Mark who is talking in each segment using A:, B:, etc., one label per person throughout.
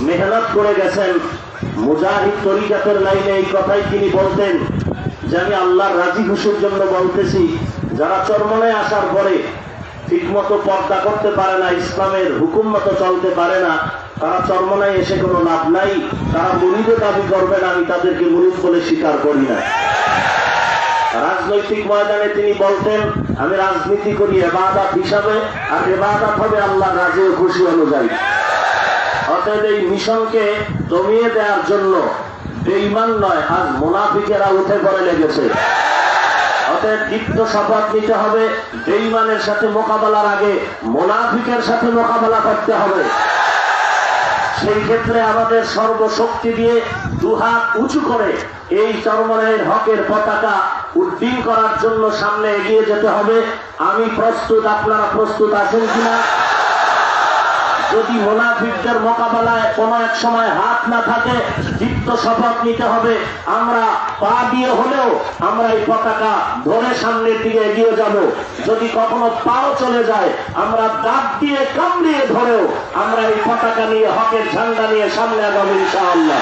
A: মেহনত করে গেছেন মুজাহিদ তরিকাতের লাইনে। এই কথাই তিনি বলতেন যে আমি আল্লাহর রাজি খুশির জন্য বলতেছি, যারা চরমনায় আসার পরে ঠিক মতো পর্দা করতে পারে না, ইসলামের হুকুম মতো চলতে পারে না, তারা চরমনায় এসে কোনো লাভ নাই। তারা মুরিদও দাবি করবে না, আমি তাদেরকে মুরিদ বলে স্বীকার করি না। রাজনৈতিক ময়দানে তিনি বলতেন আমি রাজনীতি করি ইবাদত হিসাবে, আর ইবাদত হবে আল্লাহর রাজি ও খুশি অনুযায়ী। অতএব এই মিশনকে দমিয়ে দেওয়ার জন্য বেঈমান নয়, আজ মুনাফিকেরা উঠে পড়ে লেগেছে। অতএব দীপ্ত শপথ নিতে হবে, বেঈমানের সাথে মোকাবেলার আগে মুনাফিকের সাথে মোকাবেলা করতে হবে। সেই ক্ষেত্রে আমাদের সর্বশক্তি দিয়ে দুহাত উঁচু করে এই চরমনায়ের হকের পতাকা উড্ডীন করার জন্য সামনে এগিয়ে যেতে হবে। আমি প্রস্তুত, আপনারা প্রস্তুত আছেন কিনা? যদি মুনাফিকদের মোকাবেলায় কোনো এক সময় হাত না থাকে, দীপ্ত শপথ নিতে হবে আমরা পা দিয়ে হলেও আমরা এই পতাকা ধরে সামনের দিকে এগিয়ে যাব। যদি কখনো পাও চলে যায়, আমরা দাঁত দিয়ে কামড়িয়ে ধরেও আমরা এই পতাকা নিয়ে, হকের ঝান্ডা নিয়ে সামনে আগাবো ইনশাআল্লাহ।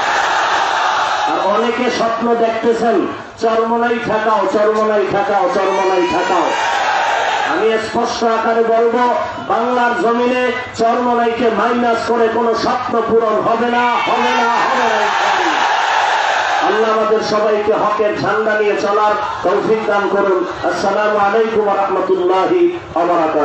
A: আর অনেকে স্বপ্ন দেখতেছেন চরমনাই ঠেকাও, চরমনাই ঠেকাও, চরমনাই ঠেকাও। আমি স্পষ্ট আকারে বলবো, বাংলার জমিনে চরমনাইকে মাইনাস করে কোনো স্বপ্ন পূরণ হবে না, হবে না, হবে না। আল্লাহ আমাদের সবাইকে হকের ঝান্ডা নিয়ে চলার তৌফিক দান করুন। আসসালামু আলাইকুম ওয়া রাহমাতুল্লাহি ওয়া বারাকাতুহু।